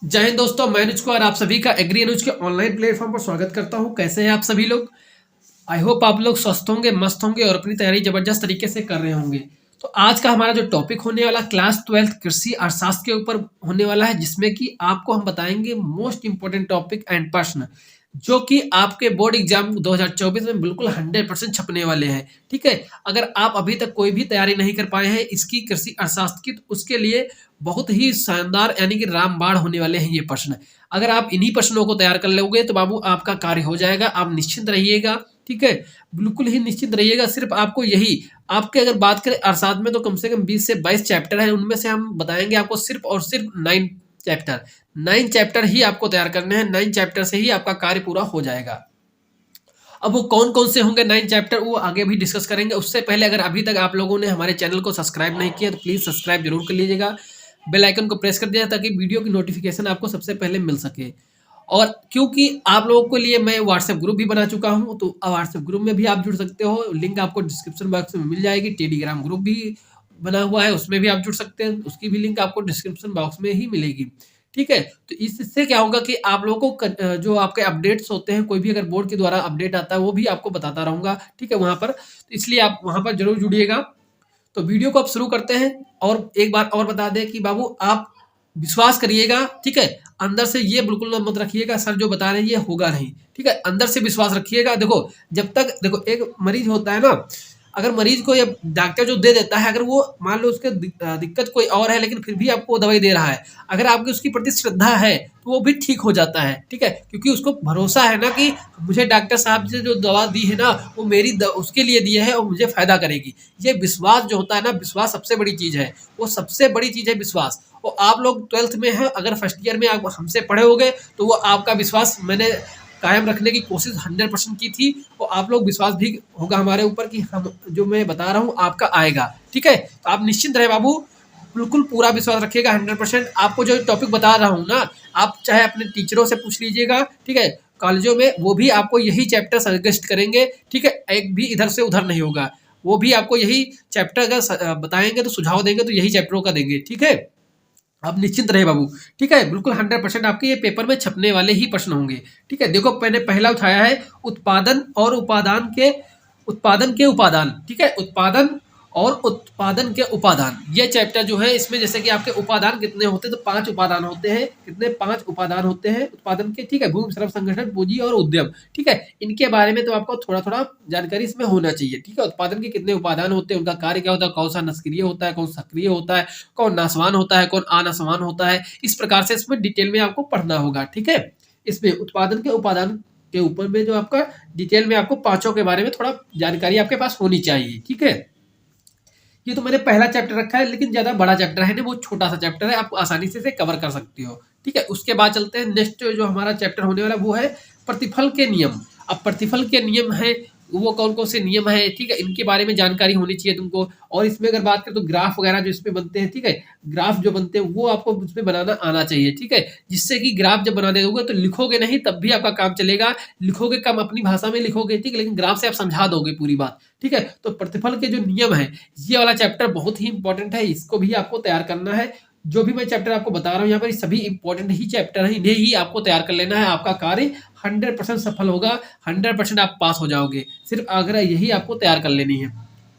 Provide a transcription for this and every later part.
जय हिंद दोस्तों, मैं अनुज कुमार आप सभी का एग्री अनुज के ऑनलाइन प्लेटफॉर्म पर स्वागत करता हूं। कैसे हैं आप सभी लोग? आई होप आप लोग स्वस्थ होंगे, मस्त होंगे और अपनी तैयारी जबरदस्त तरीके से कर रहे होंगे। तो आज का हमारा जो टॉपिक होने वाला क्लास 12th कृषि अर्थशास्त्र के ऊपर होने वाला है, जिसमें कि आपको हम बताएंगे मोस्ट इंपोर्टेंट टॉपिक एंड प्रश्न जो कि आपके बोर्ड एग्जाम 2024 में बिल्कुल 100% छपने वाले हैं। ठीक है, अगर आप अभी तक कोई भी तैयारी नहीं कर पाए हैं इसकी कृषि अर्थशास्त्र की, तो उसके लिए बहुत ही शानदार यानी कि रामबाण होने वाले हैं ये प्रश्न। अगर आप इन्हीं प्रश्नों को तैयार कर लोगे तो बाबू आपका कार्य हो जाएगा, आप निश्चिंत रहिएगा। ठीक है, बिल्कुल ही निश्चित रहिएगा। सिर्फ आपको यही आपके अगर बात करें अर्थशास्त्र में तो कम से कम 20 से 22 चैप्टर हैं, उनमें से हम बताएंगे आपको सिर्फ और सिर्फ 9 चैप्टर ही आपको तैयार करने हैं। 9 चैप्टर से ही आपका कार्य पूरा हो जाएगा। अब वो कौन कौन से होंगे 9 चैप्टर, वो आगे भी डिस्कस करेंगे। उससे पहले अगर अभी तक आप लोगों ने हमारे चैनल को सब्सक्राइब नहीं किया तो प्लीज़ सब्सक्राइब जरूर कर लीजिएगा। बेल आइकन को प्रेस कर दिया ताकि वीडियो की नोटिफिकेशन आपको सबसे पहले मिल सके। और क्योंकि आप लोगों के लिए मैं व्हाट्सएप ग्रुप भी बना चुका हूं, तो व्हाट्सएप ग्रुप में भी आप जुड़ सकते हो। लिंक आपको डिस्क्रिप्शन बॉक्स में मिल जाएगी। टेलीग्राम ग्रुप भी बना हुआ है, उसमें भी आप जुड़ सकते हैं। उसकी भी लिंक आपको डिस्क्रिप्शन बॉक्स में ही मिलेगी। ठीक है, तो इससे क्या होगा कि आप लोगों को जो आपके अपडेट्स होते हैं, कोई भी अगर बोर्ड के द्वारा अपडेट आता है वो भी आपको बताता रहूंगा। ठीक है, वहां पर तो इसलिए आप वहां पर जरूर जुड़िएगा। तो वीडियो को आप शुरू करते हैं। और एक बार और बता दें कि बाबू आप विश्वास करिएगा। ठीक है, अंदर से ये बिल्कुल मत रखिएगा सर जो बता रहे हैं ये होगा नहीं। ठीक है, अंदर से विश्वास रखिएगा। देखो, जब तक देखो एक मरीज होता है ना, अगर मरीज को ये डॉक्टर जो दे देता है, अगर वो मान लो उसके दिक्कत कोई और है लेकिन फिर भी आपको वो दवाई दे रहा है, अगर आपकी उसकी प्रति श्रद्धा है तो वो भी ठीक हो जाता है। ठीक है, क्योंकि उसको भरोसा है ना कि मुझे डॉक्टर साहब ने जो दवा दी है ना वो मेरी उसके लिए दी है और मुझे फायदा करेगी। ये विश्वास जो होता है ना, विश्वास सबसे बड़ी चीज है। वो सबसे बड़ी चीज है विश्वास। और आप लोग 12th में हैं, अगर फर्स्ट ईयर में आप हमसे पढ़े होगे तो वो आपका विश्वास मैंने कायम रखने की कोशिश 100% की थी। और आप लोग विश्वास भी होगा हमारे ऊपर कि हम जो मैं बता रहा हूँ आपका आएगा। ठीक है, तो आप निश्चिंत रहे बाबू, बिल्कुल पूरा विश्वास रखिएगा 100%। आपको जो टॉपिक बता रहा हूँ ना, आप चाहे अपने टीचरों से पूछ लीजिएगा। ठीक है, कॉलेजों में वो भी आपको यही चैप्टर सजेस्ट करेंगे। ठीक है, एक भी इधर से उधर नहीं होगा। वो भी आपको यही चैप्टर अगर बताएंगे तो सुझाव देंगे तो यही चैप्टरों का देंगे। ठीक है, आप निश्चिंत रहे बाबू। ठीक है, बिल्कुल 100% आपके ये पेपर में छपने वाले ही प्रश्न होंगे। ठीक है, देखो मैंने पहला उठाया है उत्पादन और उत्पादन के उपादान। ठीक है, उत्पादन और उत्पादन के उपादान, ये चैप्टर जो है इसमें जैसे कि आपके उपादान कितने होते हैं, तो 5 उपादान होते हैं। कितने? 5 उपादान होते हैं उत्पादन के। ठीक है, भूमि, श्रम, संगठन, पूंजी और उद्यम। ठीक है, इनके बारे में तो आपको थोड़ा थोड़ा जानकारी इसमें होना चाहिए। ठीक है, उत्पादन के कितने उपादान होते हैं, उनका कार्य क्या होता है, कौन सा निष्क्रिय होता है, कौन सक्रिय होता है, कौन नासवान होता है, कौन अनासवान होता है। इस प्रकार से इसमें डिटेल में आपको पढ़ना होगा। ठीक है, इसमें उत्पादन के उपादान के ऊपर में जो आपका डिटेल में आपको पांचों के बारे में थोड़ा जानकारी आपके पास होनी चाहिए। ठीक है, ये तो मैंने पहला चैप्टर रखा है, लेकिन ज्यादा बड़ा चैप्टर है ना, वो छोटा सा चैप्टर है, आप आसानी से इसे कवर कर सकते हो। ठीक है, उसके बाद चलते हैं नेक्स्ट जो हमारा चैप्टर होने वाला वो है प्रतिफल के नियम। अब प्रतिफल के नियम है, वो कौन कौन से नियम है, ठीक है, इनके बारे में जानकारी होनी चाहिए तुमको। और इसमें अगर बात करें तो ग्राफ वगैरह जो इसमें बनते हैं, ठीक है, ग्राफ जो बनते हैं वो आपको उसमें बनाना आना चाहिए। ठीक है, जिससे कि ग्राफ जब बना दोगे तो लिखोगे नहीं तब भी आपका काम चलेगा। लिखोगे कम, अपनी भाषा में लिखोगे, ठीक है, लेकिन ग्राफ से आप समझा दोगे पूरी बात। ठीक है, तो प्रतिफल के जो नियम है, ये वाला चैप्टर बहुत ही इंपॉर्टेंट है, इसको भी आपको तैयार करना है। जो भी मैं चैप्टर आपको बता रहा हूँ यहाँ पर, सभी इंपॉर्टेंट ही चैप्टर है, इन्हें ही आपको तैयार कर लेना है। आपका कार्य 100% सफल होगा, 100% आप पास हो जाओगे, सिर्फ अगर यही आपको तैयार कर लेनी है।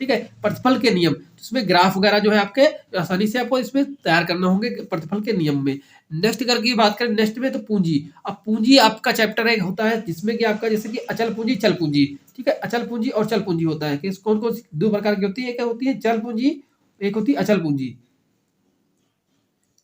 ठीक है, प्रतिफल के नियम, इसमें ग्राफ वगैरह जो है आपके आसानी से आपको इसमें तैयार करना होंगे प्रतिफल के नियम में। नेक्स्ट करके बात करें नेक्स्ट में, तो पूंजी। अब पूंजी आपका चैप्टर एक होता है जिसमें कि आपका जैसे कि अचल पूंजी, चल पूंजी। ठीक है, अचल पूंजी और चल पूंजी होता है कि कौन कौन सी दो प्रकार की होती है। क्या होती है? चल पूंजी, एक होती है अचल पूंजी।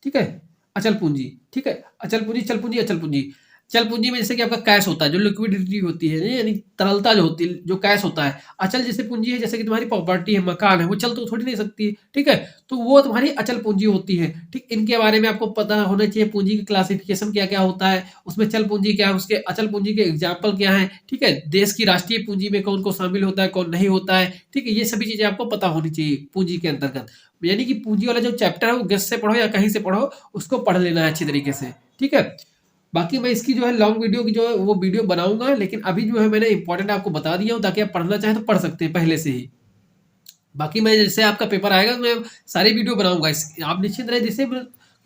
ठीक है, अचल पूंजी। ठीक है, अचल पूंजी, चल पूंजी, अचल पूंजी। चल पूंजी में जैसे कि आपका कैश होता है, जो लिक्विडिटी होती है, यानी तरलता जो होती है, जो कैश होता है। अचल जैसे पूंजी है, जैसे कि तुम्हारी प्रॉपर्टी है, मकान है, वो चल तो थोड़ी नहीं सकती। ठीक है, तो वो तुम्हारी अचल पूंजी होती है। ठीक, इनके बारे में आपको पता होना चाहिए। पूंजी की क्लासिफिकेशन क्या क्या होता है, उसमें चल पूंजी क्या है, उसके अचल पूंजी के एग्जाम्पल क्या है। ठीक है, देश की राष्ट्रीय पूंजी में कौन कौन शामिल होता है, कौन नहीं होता है। ठीक है, ये सभी चीजें आपको पता होनी चाहिए पूंजी के अंतर्गत। यानी कि पूंजी वाला जो चैप्टर है वो गेस्ट से पढ़ो या कहीं से पढ़ो, उसको पढ़ लेना है अच्छी तरीके से। ठीक है, बाकी मैं इसकी जो है लॉन्ग वीडियो की जो है वो वीडियो बनाऊंगा, लेकिन अभी जो है मैंने इंपॉर्टेंट आपको बता दिया हूँ, ताकि आप पढ़ना चाहें तो पढ़ सकते हैं पहले से ही। बाकी मैं जैसे आपका पेपर आएगा तो मैं सारी वीडियो बनाऊंगा, आप निश्चित रहे। जैसे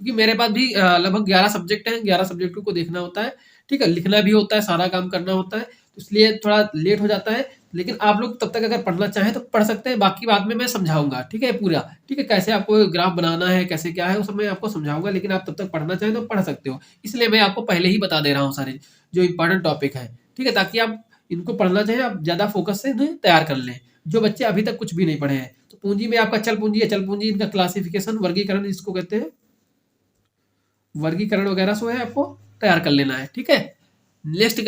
क्योंकि मेरे पास भी लगभग 11 सब्जेक्ट हैं, 11 सब्जेक्टों को देखना होता है, ठीक है? लिखना भी होता है, सारा काम करना होता है, तो इसलिए थोड़ा लेट हो जाता है। लेकिन आप लोग तब तक अगर पढ़ना चाहें तो पढ़ सकते हैं, बाकी बाद में मैं समझाऊँगा, ठीक है? पूरा, ठीक है? कैसे आपको ग्राफ बनाना है, कैसे क्या है, वो सब मैं आपको समझाऊँगा, लेकिन आप तब तक पढ़ना चाहें तो पढ़ सकते हो। इसलिए मैं आपको पहले ही बता दे रहा हूँ सारे जो इम्पोर्टेंट टॉपिक हैं, ठीक है? ताकि आप इनको पढ़ना चाहें, आप ज़्यादा फ़ोकस से इन्हें तैयार कर लें। जो बच्चे अभी तक कुछ भी नहीं पढ़े हैं, तो पूँजी में आपका चल पूँजी है, चल पूँजी इनका क्लासिफ़िकेशन, वर्गीकरण जिसको कहते हैं, वर्गीकरण वगैरह सो है आपको तैयार कर लेना है, ठीक है? नेक्स्ट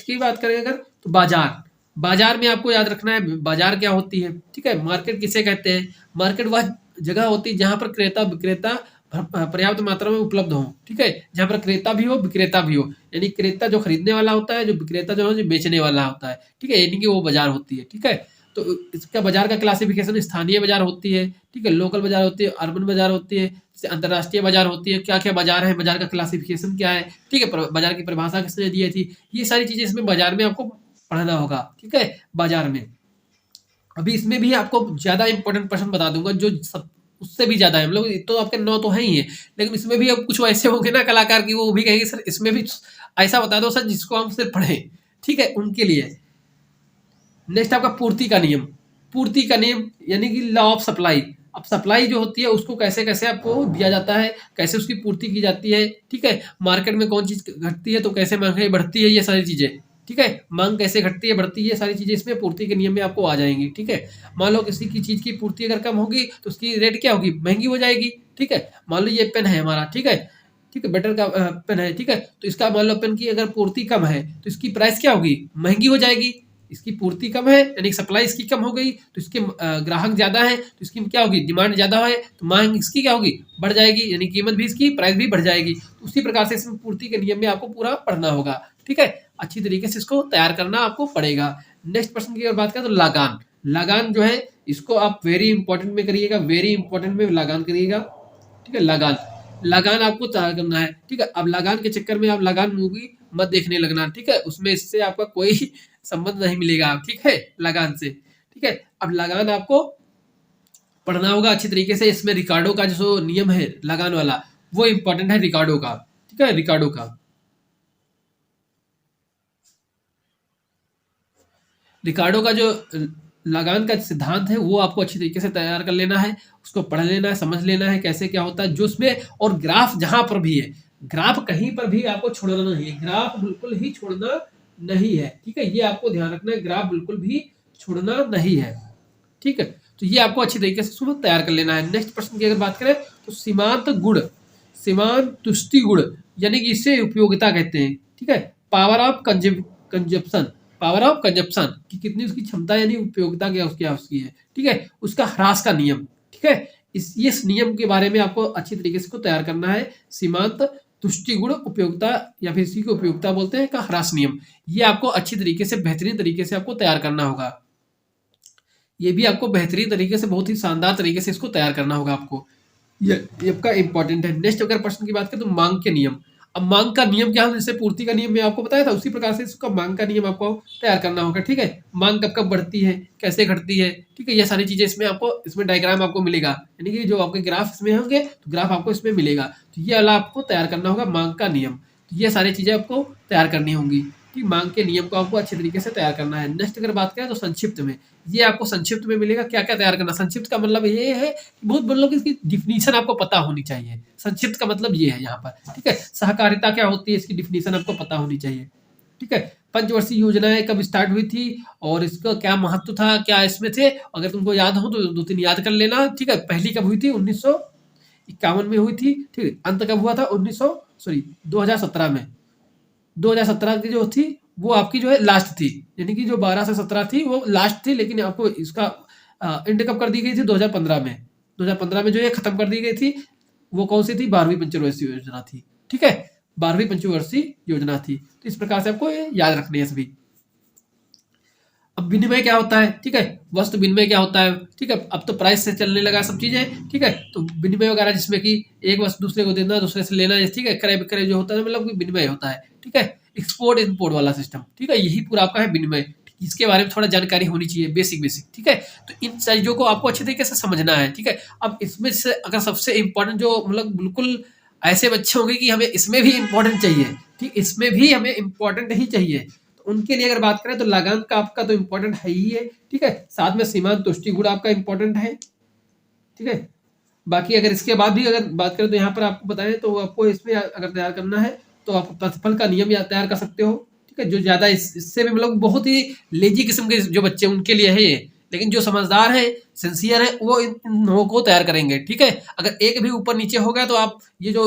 की बात करें अगर, तो बाजार। बाजार में आपको याद रखना है बाजार क्या होती है, ठीक है? मार्केट किसे कहते हैं? मार्केट वह जगह होती है जहाँ पर क्रेता विक्रेता पर्याप्त मात्रा में उपलब्ध हो, ठीक है? जहाँ पर क्रेता भी हो, विक्रेता भी हो। यानी क्रेता जो खरीदने वाला होता है, जो विक्रेता जो है जो बेचने वाला होता है, ठीक है? यानी कि वो बाजार होती है, ठीक है? तो इसका बाजार का क्लासिफिकेशन स्थानीय बाजार होती है, ठीक है? लोकल बाजार होती है, अर्बन बाजार होती है, जैसे अंतर्राष्ट्रीय बाजार होती है। क्या-क्या बाजार है, बाजार का क्लासिफिकेशन क्या है, ठीक है? बाजार की परिभाषा किसने दी थी? ये सारी चीज़ें इसमें बाजार में आपको पढ़ना होगा, ठीक है? बाजार में। अभी इसमें भी आपको ज़्यादा इंपॉर्टेंट प्रश्न बता दूँगा जो सब उससे भी ज़्यादा है। मतलब तो आपके 9 तो हैं ही हैं, लेकिन इसमें भी अब कुछ ऐसे होंगे ना कलाकार कि वो भी कहेंगे सर इसमें भी ऐसा बता दो सर जिसको हम सिर्फ पढ़ें, ठीक है? उनके लिए। नेक्स्ट आपका पूर्ति का नियम। पूर्ति का नियम यानी कि लॉ ऑफ सप्लाई। अब सप्लाई जो होती है उसको कैसे-कैसे आपको दिया जाता है, कैसे उसकी पूर्ति की जाती है, ठीक है? मार्केट में कौन चीज़ घटती है तो कैसे महँगाई बढ़ती है, ये सारी चीज़ें, ठीक है? माँग कैसे घटती है, बढ़ती है, ये सारी चीज़ें इसमें पूर्ति के नियम में आपको आ जाएँगी, ठीक है? मान लो किसी की चीज़ की पूर्ति अगर कम होगी तो उसकी रेट क्या होगी? महँगी हो जाएगी, ठीक है? मान लो ये पेन है हमारा, ठीक है? ठीक है, बेटर का पेन है, ठीक है? तो इसका मान लो पेन की अगर पूर्ति कम है, तो इसकी प्राइस क्या होगी? महँगी हो जाएगी। इसकी पूर्ति कम है यानी सप्लाई इसकी कम हो गई तो इसके ग्राहक ज़्यादा है तो इसकी क्या होगी? डिमांड ज़्यादा है तो माँग इसकी क्या होगी? बढ़ जाएगी यानी कीमत भी इसकी प्राइस भी बढ़ जाएगी। तो उसी प्रकार से इसमें पूर्ति के नियम में आपको पूरा पढ़ना होगा, ठीक है? अच्छी तरीके से इसको तैयार करना आपको पड़ेगा। नेक्स्ट प्रश्न की अगर बात करें तो लगान। लगान जो है इसको आप वेरी इंपॉर्टेंट में करिएगा, वेरी इंपॉर्टेंट में लगान करिएगा, ठीक है? लगान। लगान आपको तैयार करना है, ठीक है? अब लगान के चक्कर में आप लगान मूवी मत देखने लगना, ठीक है? उसमें इससे आपका कोई संबंध नहीं मिलेगा, ठीक है? लगान से, ठीक है? अब लगान आपको पढ़ना होगा अच्छी तरीके से। इसमें रिकार्डो का जो नियम है लगान वाला, वो इम्पोर्टेंट है रिकार्डो का, ठीक है? रिकार्डो का। रिकार्डो का जो लगान का सिद्धांत है वो आपको अच्छी तरीके से तैयार कर लेना है, उसको पढ़ लेना है, समझ लेना है कैसे क्या होता है जो उसमें। और ग्राफ जहाँ पर भी है, ग्राफ कहीं पर भी आपको छोड़ना नहीं है, ग्राफ बिल्कुल ही छोड़ना नहीं है, ठीक है? ये आपको ध्यान रखना है, ग्राफ बिल्कुल भी छोड़ना नहीं है, ठीक है? तो ये आपको अच्छी तरीके से सुबह तैयार कर लेना है। नेक्स्ट प्रश्न की अगर बात करें तो सीमांत गुण, सीमांत तुष्टि गुण यानी कि इसे उपयोगिता कहते हैं, ठीक है? Power of consumption, power of consumption कि कितनी उसकी क्षमता यानी उपयोगिता क्या उसकी है, ठीक है? उसका ह्रास का नियम, ठीक है? इस नियम के बारे में आपको अच्छी तरीके से को तैयार करना है। सीमांत तुष्टि गुण उपयोगिता या फिर इसी को उपयोगिता बोलते हैं का ह्रास नियम, ये आपको अच्छी तरीके से बेहतरीन तरीके से आपको तैयार करना होगा। ये भी आपको बेहतरीन तरीके से बहुत ही शानदार तरीके से इसको तैयार करना होगा आपको। ये आपका इंपॉर्टेंट है। नेक्स्ट अगर प्रश्न की बात करें तो मांग के नियम। अब मांग का नियम क्या है? जैसे पूर्ति का नियम मैं आपको बताया था उसी प्रकार से इसका मांग का नियम आपको तैयार करना होगा, ठीक है? मांग कब कब बढ़ती है, कैसे घटती है, ठीक है? ये सारी चीजें इसमें आपको, इसमें डायग्राम आपको मिलेगा, यानी कि जो आपके ग्राफ इसमें होंगे तो ग्राफ आपको इसमें मिलेगा। तो ये वाला आपको तैयार करना होगा मांग का नियम। तो ये सारी चीजें आपको तैयार करनी होंगी, ठीक? मांग के नियम को आपको अच्छे तरीके से तैयार करना है। नेक्स्ट अगर बात करें तो संक्षिप्त में, ये आपको संक्षिप्त में मिलेगा क्या क्या तैयार करना। संक्षिप्त का मतलब ये है कि बहुत मतलब इसकी डिफिनीशन आपको पता होनी चाहिए। संक्षिप्त का मतलब ये है यहाँ पर, ठीक है? सहकारिता क्या होती है इसकी डिफिनीशन आपको पता होनी चाहिए, ठीक है? पंचवर्षीय योजनाएं कब स्टार्ट हुई थी और इसका क्या महत्व था, क्या इसमें थे, अगर तुमको याद हो तो 2-3 याद कर लेना, ठीक है? पहली कब हुई थी? 1951 में हुई थी, ठीक है? अंत कब हुआ था? 2017 में। 2017 की जो थी वो आपकी जो है लास्ट थी, यानी कि जो 12 से 17 थी वो लास्ट थी, लेकिन आपको इसका एंड कब कर दी गई थी? 2015 में। 2015 में जो ये खत्म कर दी गई थी वो कौन सी थी? 12वीं पंचवर्षीय योजना थी, ठीक है? 12वीं पंचवर्षीय योजना थी। तो इस प्रकार से आपको ये याद रखनी है सभी। अब विनिमय क्या होता है, ठीक है? वस्तु विनिमय क्या होता है, ठीक है? अब तो प्राइस से चलने लगा सब चीजें, ठीक है? तो विनिमय वगैरह जिसमें कि एक वस्तु दूसरे को देना, दूसरे से लेना, ठीक है? क्रय विक्रय जो होता है मतलब विनिमय होता है, ठीक है? एक्सपोर्ट इम्पोर्ट वाला सिस्टम, ठीक है? यही पूरा आपका है विनिमय। इसके बारे में थोड़ा जानकारी होनी चाहिए, बेसिक, ठीक है? तो इन चीजों को आपको अच्छे तरीके से समझना है, ठीक है? अब इसमें से अगर सबसे इम्पोर्टेंट जो मतलब बिल्कुल ऐसे बच्चे होंगे कि हमें इसमें भी इम्पोर्टेंट चाहिए, ठीक, इसमें भी हमें इम्पोर्टेंट ही चाहिए। तो उनके लिए अगर बात करें तो लगान का आपका तो इम्पोर्टेंट है ही है, ठीक है, साथ में सीमांत तुष्टिगुण आपका इम्पोर्टेंट है, ठीक है। बाकी अगर इसके बाद भी अगर बात करें तो यहाँ पर आपको बताएं तो आपको इसमें अगर तैयार करना है तो आप प्रतिफल का नियम या तैयार कर सकते हो, ठीक है, जो ज़्यादा इससे भी मतलब बहुत ही लेजी किस्म के जो बच्चे उनके लिए है ये, लेकिन जो समझदार है, सिंसियर है, वो इन नौ को तैयार करेंगे, ठीक है। अगर एक भी ऊपर नीचे हो गया तो आप ये जो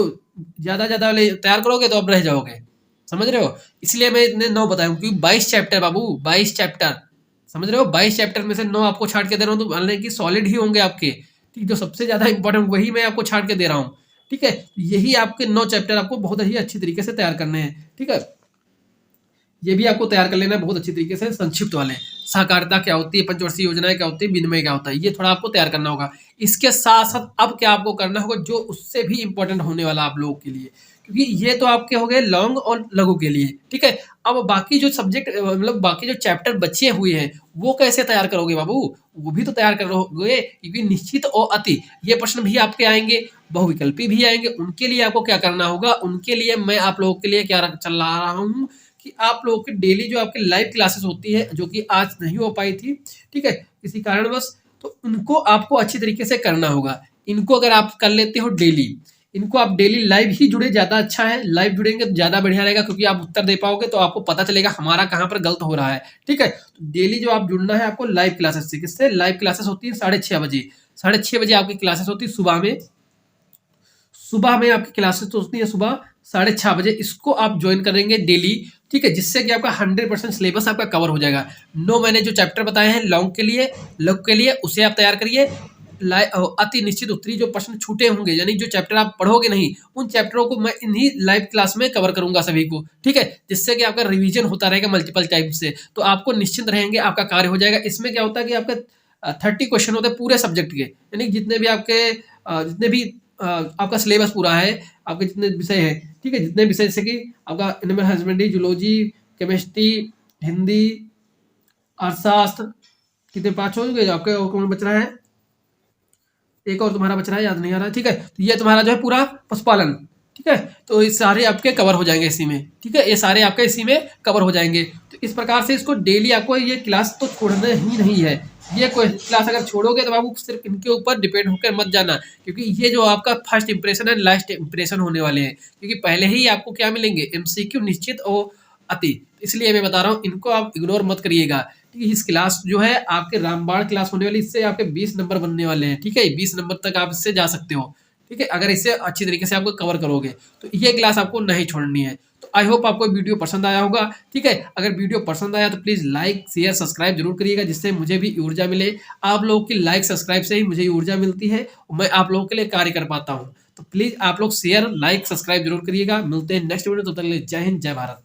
ज़्यादा वाले तैयार करोगे तो आप रह जाओगे, समझ रहे हो। इसलिए मैं इतने 9 बताया हूँ, क्योंकि 22 चैप्टर बाबू, 22 चैप्टर, समझ रहे हो, 22 चैप्टर में से 9 आपको छाट के दे रहा हूँ, तो मान लें कि सॉलिड ही होंगे आपके, ठीक, जो सबसे ज़्यादा इंपॉर्टेंट वही मैं आपको छाट के दे रहा हूँ, ठीक है। यही आपके 9 चैप्टर आपको बहुत ही अच्छी तरीके से तैयार करने हैं, ठीक है। ये भी आपको तैयार कर लेना है बहुत अच्छी तरीके से, संक्षिप्त वाले, सहकारिता क्या होती है, पंचवर्षीय योजनाएं क्या होती है, विनिमय क्या होता है, ये थोड़ा आपको तैयार करना होगा। इसके साथ साथ अब क्या आपको करना होगा जो उससे भी इंपॉर्टेंट होने वाला आप लोगों के लिए, क्योंकि ये तो आपके हो गए लॉन्ग और लघु के लिए, ठीक है। अब बाकी जो सब्जेक्ट मतलब बाकी जो चैप्टर बचे हुए हैं वो कैसे तैयार करोगे बाबू, वो भी तो तैयार करोगे, क्योंकि निश्चित और अति ये प्रश्न भी आपके आएंगे, बहुविकल्पी भी आएंगे। उनके लिए आपको क्या करना होगा, उनके लिए मैं आप लोगों के लिए क्या चला रहा हूँ कि आप लोगों की डेली जो आपकी लाइव क्लासेस होती है, जो कि आज नहीं हो पाई थी, ठीक है, किसी कारणवश, तो उनको आपको अच्छी तरीके से करना होगा। इनको अगर आप कर लेते हो डेली, इनको आप डेली लाइव ही जुड़े, ज़्यादा अच्छा है, लाइव जुड़ेंगे तो ज़्यादा बढ़िया रहेगा, क्योंकि आप उत्तर दे पाओगे तो आपको पता चलेगा हमारा कहाँ पर गलत हो रहा है, ठीक है। तो डेली जो आप जुड़ना है आपको लाइव क्लासेस से, किससे, लाइव क्लासेस होती है 6:30 बजे, 6:30 बजे आपकी क्लासेस होती है सुबह में, सुबह में आपकी क्लासेस तो होती है सुबह 6:30 बजे, इसको आप ज्वाइन करेंगे डेली, ठीक है, जिससे कि आपका 100% सिलेबस आपका कवर हो जाएगा। 9 मैंने जो चैप्टर बताए हैं लॉन्ग के लिए, लघु के लिए, उसे आप तैयार करिए। अति निश्चित उत्तरी जो प्रश्न छूटे होंगे, यानी जो चैप्टर आप पढ़ोगे नहीं, उन चैप्टरों को मैं इन्हीं लाइव क्लास में कवर करूंगा सभी को, ठीक है, जिससे कि आपका रिवीजन होता रहेगा मल्टीपल टाइम से, तो आपको निश्चिंत रहेंगे, आपका कार्य हो जाएगा। इसमें क्या होता है कि आपका 30 क्वेश्चन होते हैं पूरे सब्जेक्ट के, यानी जितने भी आपके जितने भी आपका सिलेबस पूरा है, आपके जितने विषय हैं, ठीक है, जितने विषय जैसे कि आपका animal husbandry, zoology, chemistry, Hindi, अर्थशास्त्र, कितने 5 हो गए आपके, और कौन बच रहा है, एक और तुम्हारा बच रहा है, याद नहीं आ रहा, ठीक है। तो ये तुम्हारा जो है पूरा पशुपालन, ठीक है, तो ये सारे आपके कवर हो जाएंगे इसी में, ठीक है, ये सारे आपके इसी में कवर हो जाएंगे। तो इस प्रकार से इसको डेली आपको ये क्लास तो छोड़ना ही नहीं है, ये कोई क्लास अगर छोड़ोगे तो बाबू सिर्फ इनके ऊपर डिपेंड होकर मत जाना, क्योंकि ये जो आपका फर्स्ट इंप्रेशन है लास्ट इंप्रेशन होने वाले हैं, क्योंकि पहले ही आपको क्या मिलेंगे, एमसीक्यू निश्चित और अति, इसलिए मैं बता रहा हूँ इनको आप इग्नोर मत करिएगा। ठीक है, इस क्लास जो है आपके रामबाण क्लास होने वाली, इससे आपके 20 नंबर बनने वाले हैं, ठीक है, 20 नंबर तक आप इससे जा सकते हो, ठीक है, अगर इसे अच्छी तरीके से आपको कवर करोगे तो ये क्लास आपको नहीं छोड़नी है। तो आई होप आपको वीडियो पसंद आया होगा, ठीक है, अगर वीडियो पसंद आया तो प्लीज़ लाइक शेयर सब्सक्राइब जरूर करिएगा, जिससे मुझे भी ऊर्जा मिले। आप लोगों की लाइक सब्सक्राइब से ही मुझे ऊर्जा मिलती है और मैं आप लोगों के लिए कार्य कर पाता हूँ। तो प्लीज़ आप लोग शेयर लाइक सब्सक्राइब जरूर करिएगा। मिलते हैं नेक्स्ट वीडियो, तब तक के लिए जय हिंद जय भारत।